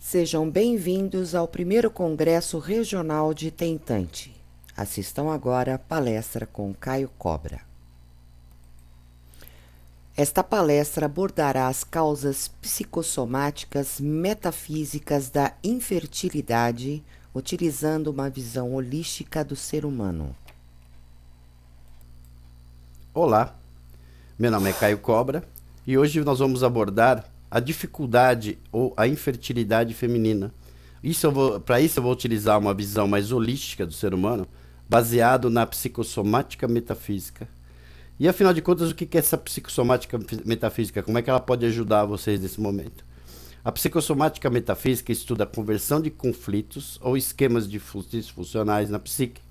Sejam bem-vindos ao primeiro Congresso Regional de Tentante. Assistam agora a palestra com Caio Cobra. Esta palestra abordará as causas psicossomáticas metafísicas da infertilidade, utilizando uma visão holística do ser humano. Olá, meu nome é Caio Cobra e hoje nós vamos abordar a dificuldade ou a infertilidade feminina. Para isso eu vou utilizar uma visão mais holística do ser humano, baseado na psicossomática metafísica. E afinal de contas, o que é essa psicossomática metafísica? Como é que ela pode ajudar vocês nesse momento? A psicossomática metafísica estuda a conversão de conflitos ou esquemas disfuncionais na psique,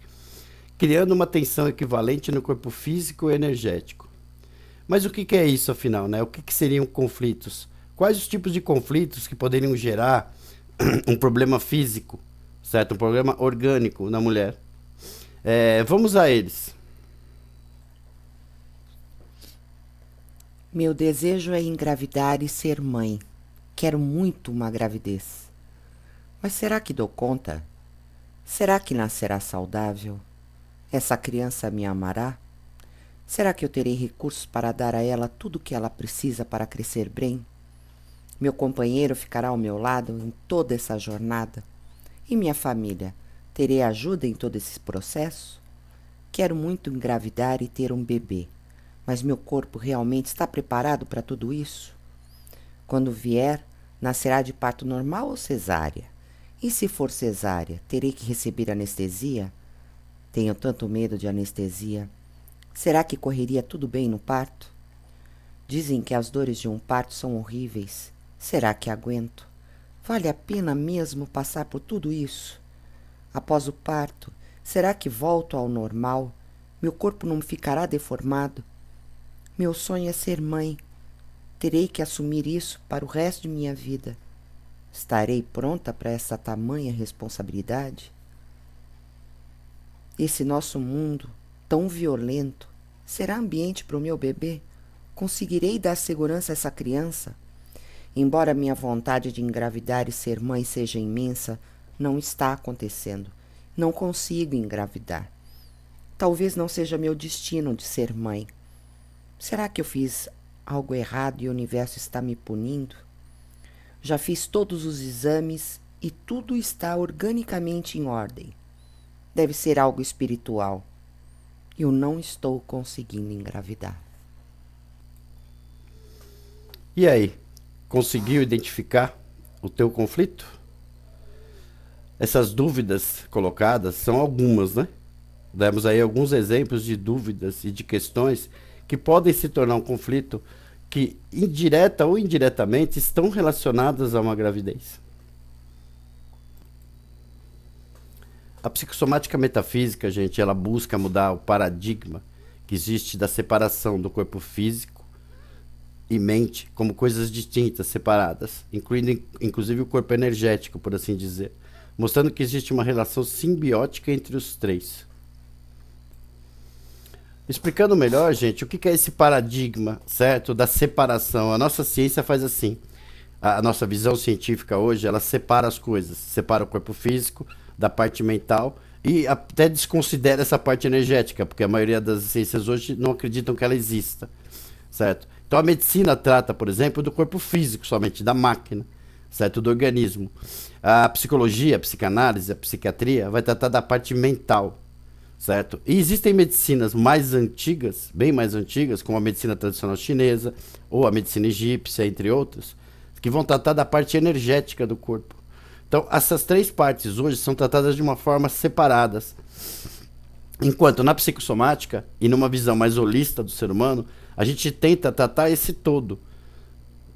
criando uma tensão equivalente no corpo físico e energético. Mas o que é isso, afinal, né? O que seriam conflitos? Quais os tipos de conflitos que poderiam gerar um problema físico, certo? Um problema orgânico na mulher? Vamos a eles. Meu desejo é engravidar e ser mãe. Quero muito uma gravidez. Mas será que dou conta? Será que nascerá saudável? Essa criança me amará? Será que eu terei recursos para dar a ela tudo o que ela precisa para crescer bem? Meu companheiro ficará ao meu lado em toda essa jornada? E minha família? Terei ajuda em todo esse processo? Quero muito engravidar e ter um bebê, mas meu corpo realmente está preparado para tudo isso? Quando vier, nascerá de parto normal ou cesárea? E se for cesárea, terei que receber anestesia? Tenho tanto medo de anestesia. Será que correria tudo bem no parto? Dizem que as dores de um parto são horríveis. Será que aguento? Vale a pena mesmo passar por tudo isso? Após o parto, será que volto ao normal? Meu corpo não ficará deformado? Meu sonho é ser mãe. Terei que assumir isso para o resto de minha vida. Estarei pronta para essa tamanha responsabilidade? Esse nosso mundo, tão violento, será ambiente para o meu bebê? Conseguirei dar segurança a essa criança? Embora minha vontade de engravidar e ser mãe seja imensa, não está acontecendo. Não consigo engravidar. Talvez não seja meu destino de ser mãe. Será que eu fiz algo errado e o universo está me punindo? Já fiz todos os exames e tudo está organicamente em ordem. Deve ser algo espiritual. Eu não estou conseguindo engravidar. E aí, conseguiu identificar o teu conflito? Essas dúvidas colocadas são algumas, né? Demos aí alguns exemplos de dúvidas e de questões que podem se tornar um conflito que, indireta ou indiretamente, estão relacionadas a uma gravidez. A psicossomática metafísica, gente, ela busca mudar o paradigma que existe da separação do corpo físico e mente como coisas distintas, separadas, incluindo inclusive o corpo energético, por assim dizer, mostrando que existe uma relação simbiótica entre os três. Explicando melhor, gente, o que é esse paradigma, certo, da separação. A nossa ciência faz assim. A nossa visão científica hoje, ela separa as coisas. Separa o corpo físico da parte mental e até desconsidera essa parte energética, porque a maioria das ciências hoje não acreditam que ela exista, certo? Então a medicina trata, por exemplo, do corpo físico somente, da máquina, certo, do organismo. A psicologia, a psicanálise, a psiquiatria vai tratar da parte mental, certo? E existem medicinas mais antigas, bem mais antigas, como a medicina tradicional chinesa ou a medicina egípcia, entre outras, que vão tratar da parte energética do corpo. Então, essas três partes hoje são tratadas de uma forma separadas. Enquanto na psicossomática e numa visão mais holista do ser humano, a gente tenta tratar esse todo.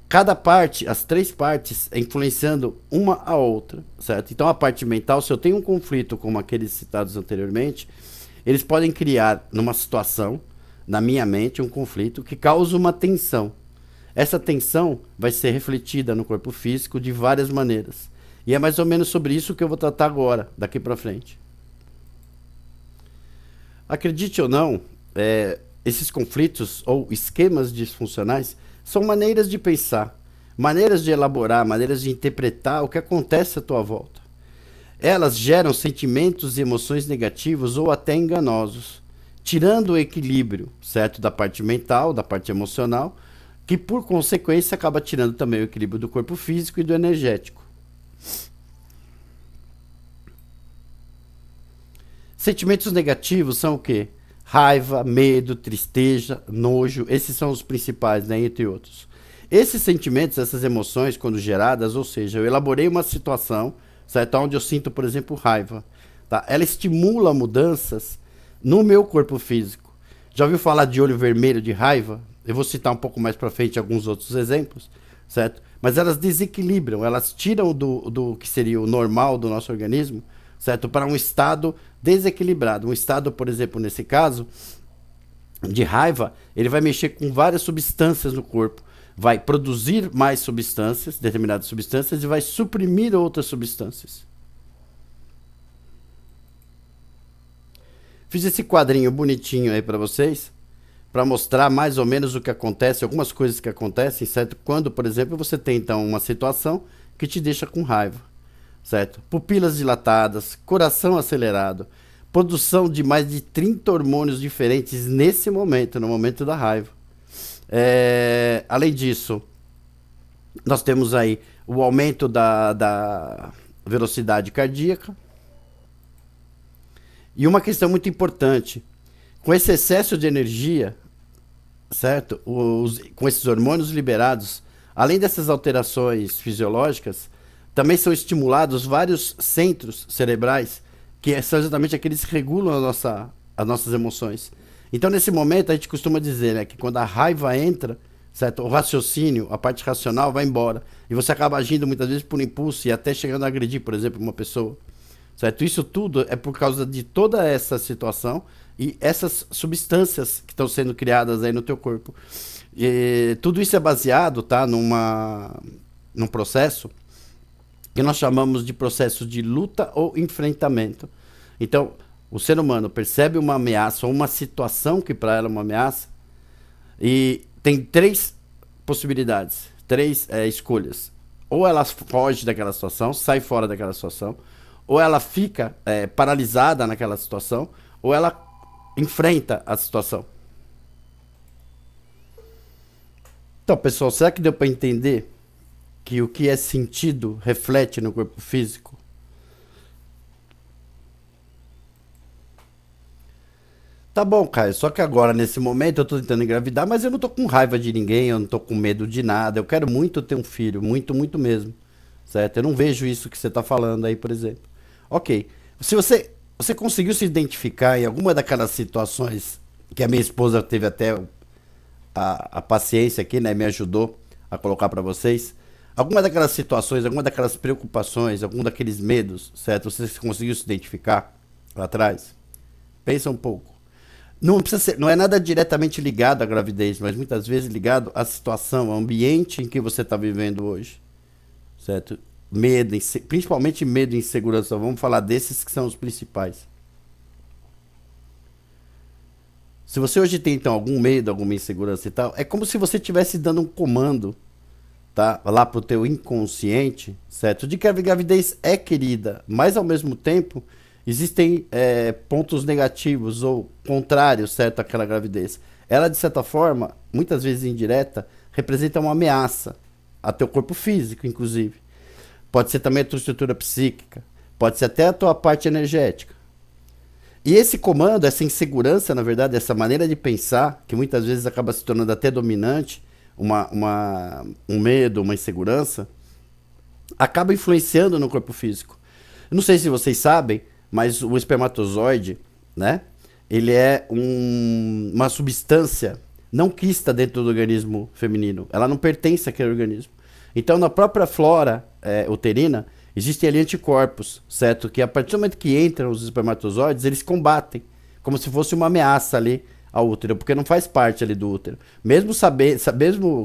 Cada parte, as três partes, influenciando uma a outra, certo? Então, a parte mental, se eu tenho um conflito como aqueles citados anteriormente, eles podem criar numa situação, na minha mente, um conflito que causa uma tensão. Essa tensão vai ser refletida no corpo físico de várias maneiras. E é mais ou menos sobre isso que eu vou tratar agora, daqui para frente. Acredite ou não, esses conflitos ou esquemas disfuncionais são maneiras de pensar, maneiras de elaborar, maneiras de interpretar o que acontece à tua volta. Elas geram sentimentos e emoções negativos ou até enganosos, tirando o equilíbrio, certo, da parte mental, da parte emocional, que por consequência acaba tirando também o equilíbrio do corpo físico e do energético. Sentimentos negativos são o quê? Raiva, medo, tristeza, nojo, esses são os principais, né, entre outros. Esses sentimentos, essas emoções, quando geradas, ou seja, eu elaborei uma situação, certo, onde eu sinto, por exemplo, raiva, tá? Ela estimula mudanças no meu corpo físico. Já ouviu falar de olho vermelho de raiva? Eu vou citar um pouco mais para frente alguns outros exemplos, certo? Mas elas desequilibram, elas tiram do que seria o normal do nosso organismo, certo? Para um estado desequilibrado. Um estado, por exemplo, nesse caso, de raiva, ele vai mexer com várias substâncias no corpo. Vai produzir mais substâncias, determinadas substâncias, e vai suprimir outras substâncias. Fiz esse quadrinho bonitinho aí para vocês, para mostrar mais ou menos o que acontece, algumas coisas que acontecem, certo? Quando, por exemplo, você tem então uma situação que te deixa com raiva, certo? Pupilas dilatadas, coração acelerado, produção de mais de 30 hormônios diferentes nesse momento, no momento da raiva. Além disso, nós temos aí o aumento da velocidade cardíaca. E uma questão muito importante, com esse excesso de energia, certo? Com esses hormônios liberados, além dessas alterações fisiológicas, também são estimulados vários centros cerebrais, que são exatamente aqueles que regulam as nossas emoções. Então, nesse momento, a gente costuma dizer, né, que quando a raiva entra, certo? O raciocínio, a parte racional vai embora. E você acaba agindo muitas vezes por impulso e até chegando a agredir, por exemplo, uma pessoa. Certo? Isso tudo é por causa de toda essa situação e essas substâncias que estão sendo criadas aí no teu corpo. E tudo isso é baseado, tá, num processo que nós chamamos de processo de luta ou enfrentamento. Então, o ser humano percebe uma ameaça ou uma situação que para ela é uma ameaça e tem três possibilidades, três escolhas. Ou ela foge daquela situação, sai fora daquela situação, ou ela fica paralisada naquela situação, ou ela enfrenta a situação. Então, pessoal, será que deu para entender que o que é sentido reflete no corpo físico? Tá bom, Caio, só que agora, nesse momento, eu tô tentando engravidar, mas eu não tô com raiva de ninguém, eu não tô com medo de nada, eu quero muito ter um filho, muito, muito mesmo, certo? Eu não vejo isso que você tá falando aí, por exemplo. Ok, se você conseguiu se identificar em alguma daquelas situações que a minha esposa teve até a paciência aqui, né, me ajudou a colocar para vocês, alguma daquelas situações, alguma daquelas preocupações, algum daqueles medos, certo? Você conseguiu se identificar lá atrás? Pensa um pouco. Não precisa ser, não é nada diretamente ligado à gravidez, mas muitas vezes ligado à situação, ao ambiente em que você está vivendo hoje, certo? Medo, principalmente medo e insegurança. Vamos falar desses que são os principais. Se você hoje tem então algum medo, alguma insegurança e tal, é como se você estivesse dando um comando, tá, lá pro teu inconsciente, certo? De que a gravidez é querida, mas ao mesmo tempo existem pontos negativos ou contrários, certo, àquela gravidez. Ela, de certa forma, muitas vezes indireta, representa uma ameaça a teu corpo físico, inclusive. Pode ser também a tua estrutura psíquica, pode ser até a tua parte energética. E esse comando, essa insegurança, na verdade, essa maneira de pensar, que muitas vezes acaba se tornando até dominante, um medo, uma insegurança, acaba influenciando no corpo físico. Eu não sei se vocês sabem, mas o espermatozoide, né, ele é uma substância não quista dentro do organismo feminino. Ela não pertence àquele organismo. Então, na própria flora uterina, existem ali anticorpos, certo? Que a partir do momento que entram os espermatozoides, eles combatem, como se fosse uma ameaça ali ao útero, porque não faz parte ali do útero. Mesmo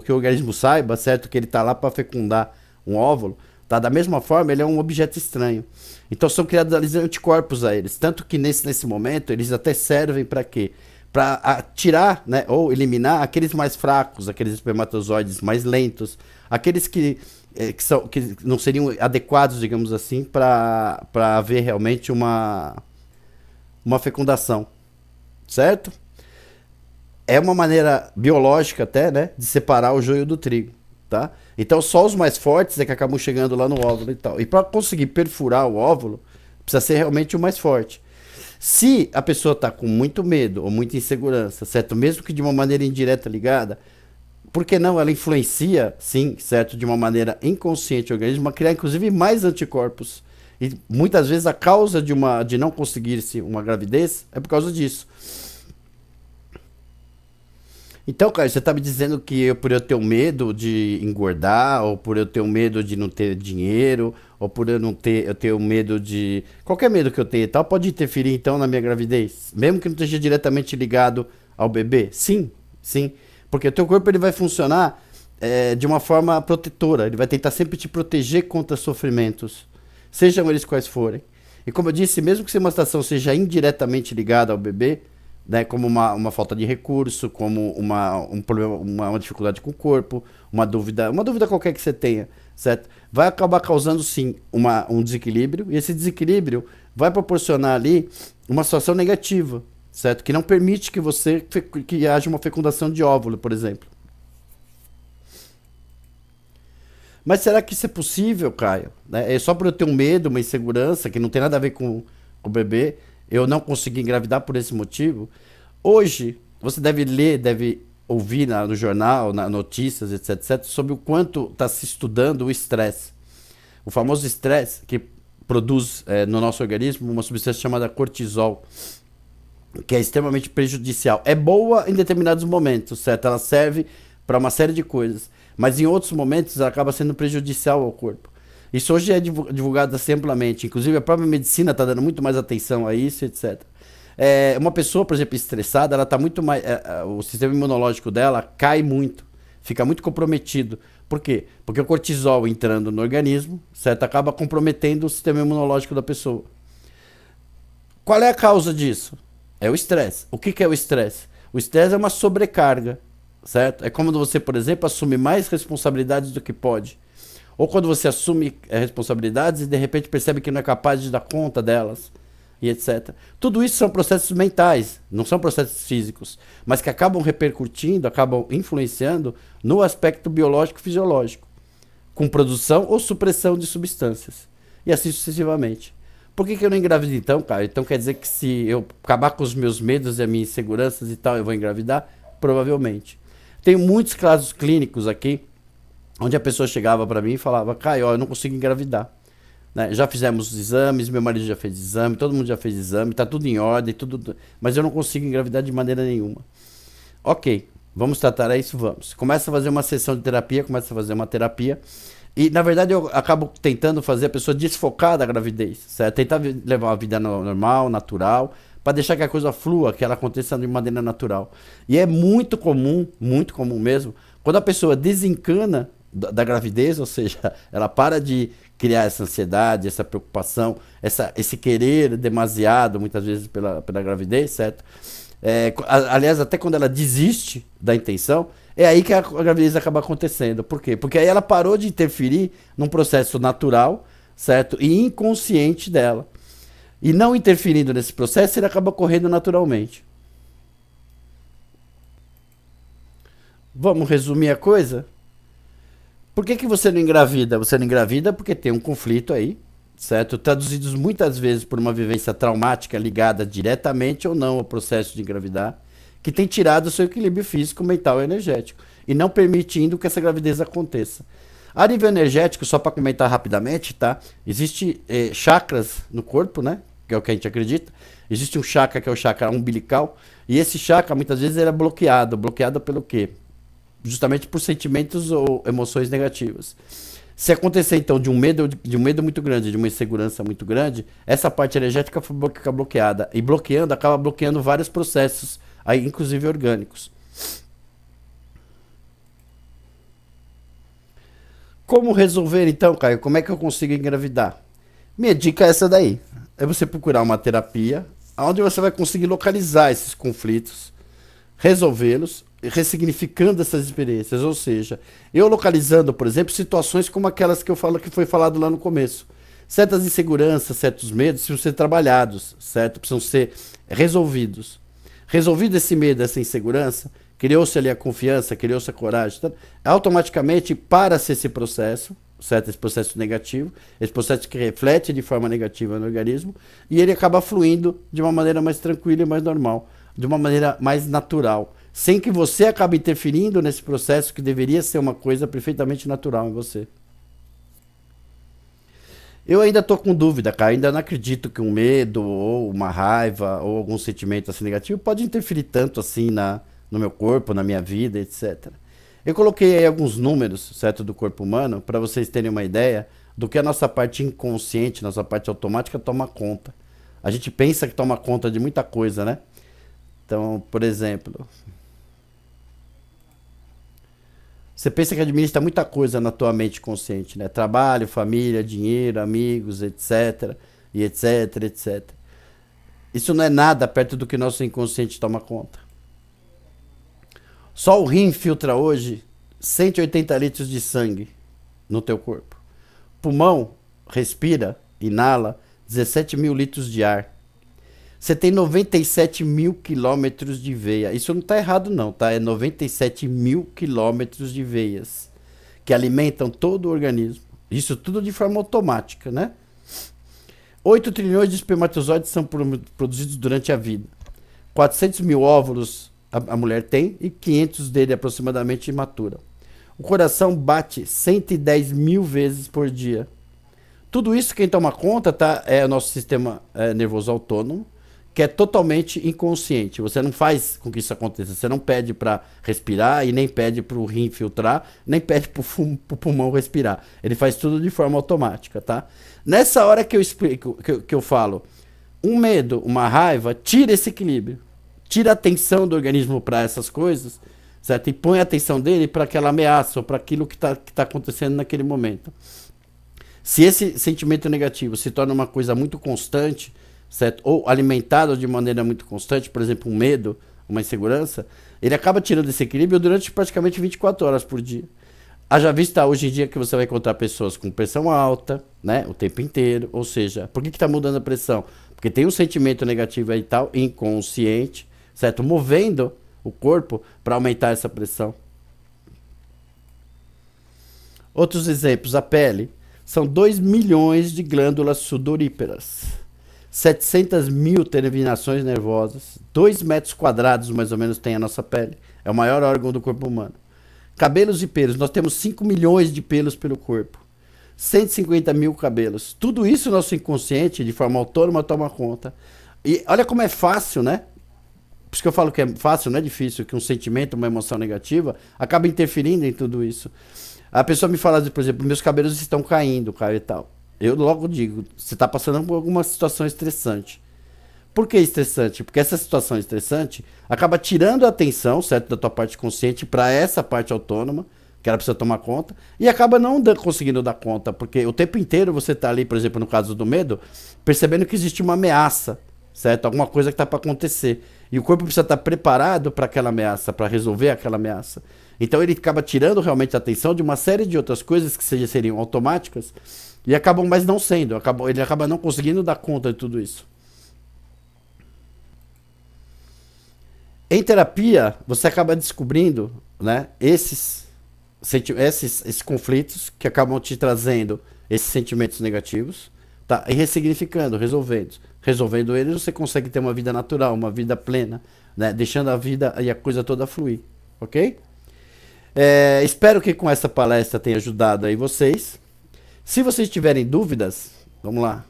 que o organismo saiba, certo, que ele está lá para fecundar um óvulo, tá? Da mesma forma, ele é um objeto estranho. Então são criados ali anticorpos a eles, tanto que nesse momento eles até servem para quê? para tirar, né, ou eliminar aqueles mais fracos, aqueles espermatozoides mais lentos, aqueles que não seriam adequados, digamos assim, para haver realmente uma fecundação, certo? É uma maneira biológica até, né, de separar o joio do trigo, tá? Então só os mais fortes é que acabam chegando lá no óvulo e tal. E para conseguir perfurar o óvulo, precisa ser realmente o mais forte. Se a pessoa está com muito medo ou muita insegurança, certo? Mesmo que de uma maneira indireta ligada, por que não ela influencia, sim, certo? De uma maneira inconsciente o organismo a criar inclusive mais anticorpos. E muitas vezes a causa de não conseguir-se uma gravidez é por causa disso. Então, cara, você tá me dizendo que por eu ter um medo de engordar, ou por eu ter um medo de não ter dinheiro, ou por eu ter um medo de... Qualquer medo que eu tenha e tal, pode interferir então na minha gravidez? Mesmo que não esteja diretamente ligado ao bebê? Sim, sim. Porque o teu corpo ele vai funcionar de uma forma protetora. Ele vai tentar sempre te proteger contra sofrimentos, sejam eles quais forem. E como eu disse, mesmo que uma situação seja indiretamente ligada ao bebê, né, como uma falta de recurso, como um problema, uma dificuldade com o corpo, uma dúvida qualquer que você tenha, certo? Vai acabar causando sim um desequilíbrio, e esse desequilíbrio vai proporcionar ali uma situação negativa, certo? Que não permite que haja uma fecundação de óvulo, por exemplo. Mas será que isso é possível, Caio? É só por eu ter um medo, uma insegurança, que não tem nada a ver com o bebê, eu não consegui engravidar por esse motivo? Hoje, você deve ler, deve ouvir no jornal, nas notícias, etc, sobre o quanto está se estudando o estresse. O famoso estresse que produz no nosso organismo uma substância chamada cortisol, que é extremamente prejudicial. É boa em determinados momentos, certo? Ela serve para uma série de coisas, mas em outros momentos ela acaba sendo prejudicial ao corpo. Isso hoje é divulgado assim amplamente, inclusive a própria medicina está dando muito mais atenção a isso, etc. Uma pessoa, por exemplo, estressada, ela tá muito mais, o sistema imunológico dela cai muito, fica muito comprometido. Por quê? Porque o cortisol entrando no organismo, certo, acaba comprometendo o sistema imunológico da pessoa. Qual é a causa disso? É o estresse. O que é o estresse? O estresse é uma sobrecarga, certo? É como você, por exemplo, assume mais responsabilidades do que pode. Ou quando você assume responsabilidades e de repente percebe que não é capaz de dar conta delas, e etc. Tudo isso são processos mentais, não são processos físicos, mas que acabam repercutindo, acabam influenciando no aspecto biológico-fisiológico, com produção ou supressão de substâncias, e assim sucessivamente. Por que eu não engravido então, cara? Então quer dizer que se eu acabar com os meus medos e as minhas inseguranças e tal, eu vou engravidar? Provavelmente. Tenho muitos casos clínicos aqui, onde a pessoa chegava para mim e falava, Caio, eu não consigo engravidar. Né? Já fizemos os exames, meu marido já fez exame, todo mundo já fez exame, tá tudo em ordem, mas eu não consigo engravidar de maneira nenhuma. Ok, vamos tratar isso? Vamos. Começa a fazer uma sessão de terapia, começa a fazer uma terapia, e na verdade eu acabo tentando fazer a pessoa desfocar da gravidez, certo? Tentar levar uma vida normal, natural, para deixar que a coisa flua, que ela aconteça de maneira natural. E é muito comum mesmo, quando a pessoa desencana da gravidez, ou seja, ela para de criar essa ansiedade, essa preocupação, esse querer demasiado, muitas vezes pela gravidez, certo? Aliás, até quando ela desiste da intenção, é aí que a gravidez acaba acontecendo. Por quê? Porque aí ela parou de interferir num processo natural, certo? E inconsciente dela. E não interferindo nesse processo, ele acaba ocorrendo naturalmente. Vamos resumir a coisa? Por que você não engravida? Você não engravida porque tem um conflito aí, certo? Traduzidos muitas vezes por uma vivência traumática ligada diretamente ou não ao processo de engravidar, que tem tirado o seu equilíbrio físico, mental e energético, e não permitindo que essa gravidez aconteça. A nível energético, só para comentar rapidamente, tá? Existe chakras no corpo, né? Que é o que a gente acredita. Existe um chakra que é o chakra umbilical, e esse chakra muitas vezes ele é bloqueado. Bloqueado pelo quê? Justamente por sentimentos ou emoções negativas. Se acontecer então de um medo muito grande, de uma insegurança muito grande, essa parte energética fica bloqueada, e acaba bloqueando vários processos, aí, inclusive orgânicos. Como resolver então, Caio? Como é que eu consigo engravidar? Minha dica é essa daí. É você procurar uma terapia onde você vai conseguir localizar esses conflitos, resolvê-los, ressignificando essas experiências. Ou seja, eu localizando, por exemplo, situações como aquelas que eu falo que foi falado lá no começo. Certas inseguranças, certos medos precisam ser trabalhados, certo? Precisam ser resolvidos. Resolvido esse medo, essa insegurança, criou-se ali a confiança, criou-se a coragem, tá? Automaticamente para-se esse processo, certo? Esse processo negativo, esse processo que reflete de forma negativa no organismo, e ele acaba fluindo de uma maneira mais tranquila e mais normal, de uma maneira mais natural, sem que você acabe interferindo nesse processo que deveria ser uma coisa perfeitamente natural em você. Eu ainda tô com dúvida, cara. Ainda não acredito que um medo, ou uma raiva, ou algum sentimento assim negativo pode interferir tanto assim no meu corpo, na minha vida, etc. Eu coloquei aí alguns números, certo, do corpo humano, para vocês terem uma ideia do que a nossa parte inconsciente, nossa parte automática toma conta. A gente pensa que toma conta de muita coisa, né? Então, por exemplo, você pensa que administra muita coisa na tua mente consciente, né? Trabalho, família, dinheiro, amigos, etc. E etc, etc. Isso não é nada perto do que nosso inconsciente toma conta. Só o rim filtra hoje 180 litros de sangue no teu corpo. Pulmão respira, inala 17 mil litros de ar. Você tem 97 mil quilômetros de veia. Isso não está errado não, tá? É 97 mil quilômetros de veias que alimentam todo o organismo. Isso tudo de forma automática, né? 8 trilhões de espermatozoides são produzidos durante a vida. 400 mil óvulos a mulher tem e 500 dele aproximadamente maturam. O coração bate 110 mil vezes por dia. Tudo isso quem toma conta, tá? É o nosso sistema nervoso autônomo, que é totalmente inconsciente. Você não faz com que isso aconteça. Você não pede para respirar e nem pede para o rim filtrar, nem pede para o pulmão respirar. Ele faz tudo de forma automática, tá? Nessa hora que eu explico, que eu falo, um medo, uma raiva, tira esse equilíbrio. Tira a atenção do organismo para essas coisas, certo? E põe a atenção dele para aquela ameaça ou para aquilo que tá acontecendo naquele momento. Se esse sentimento negativo se torna uma coisa muito constante, certo? Ou alimentado de maneira muito constante, por exemplo, um medo, uma insegurança, ele acaba tirando esse equilíbrio durante praticamente 24 horas por dia. Haja vista hoje em dia que você vai encontrar pessoas com pressão alta, né, o tempo inteiro, ou seja, por que está mudando a pressão? Porque tem um sentimento negativo aí tal, inconsciente, certo? Movendo o corpo para aumentar essa pressão. Outros exemplos, a pele. São 2 milhões de glândulas sudoríparas. 700 mil terminações nervosas, 2 metros quadrados mais ou menos tem a nossa pele. É o maior órgão do corpo humano. Cabelos e pelos, nós temos 5 milhões de pelos pelo corpo. 150 mil cabelos. Tudo isso nosso inconsciente, de forma autônoma, toma conta. E olha como é fácil, né? Por isso que eu falo que é fácil, não é difícil, que um sentimento, uma emoção negativa, acaba interferindo em tudo isso. A pessoa me fala, por exemplo, meus cabelos estão caindo, Caio e tal. Eu logo digo, você está passando por alguma situação estressante. Por que estressante? Porque essa situação estressante acaba tirando a atenção, certo, da tua parte consciente para essa parte autônoma, que ela precisa tomar conta, e acaba não conseguindo dar conta, porque o tempo inteiro você está ali, por exemplo, no caso do medo, percebendo que existe uma ameaça, certo? Alguma coisa que está para acontecer. E o corpo precisa estar preparado para aquela ameaça, para resolver aquela ameaça. Então ele acaba tirando realmente a atenção de uma série de outras coisas que seriam automáticas, e acabam, mas não sendo. Ele acaba não conseguindo dar conta de tudo isso. Em terapia, você acaba descobrindo, né, esses conflitos que acabam te trazendo esses sentimentos negativos, tá? E ressignificando, resolvendo. Resolvendo eles, você consegue ter uma vida natural, uma vida plena, né? Deixando a vida e a coisa toda fluir, ok? Espero que com essa palestra tenha ajudado aí vocês. Se vocês tiverem dúvidas, vamos lá.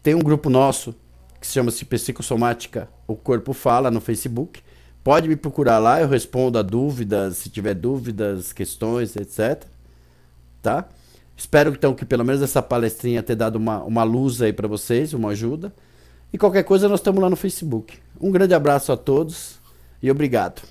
Tem um grupo nosso que se chama Psicossomática, o Corpo Fala, no Facebook. Pode me procurar lá, eu respondo a dúvidas, se tiver dúvidas, questões, etc. Tá? Espero então que pelo menos essa palestrinha tenha dado uma luz aí para vocês, uma ajuda. E qualquer coisa nós estamos lá no Facebook. Um grande abraço a todos e obrigado.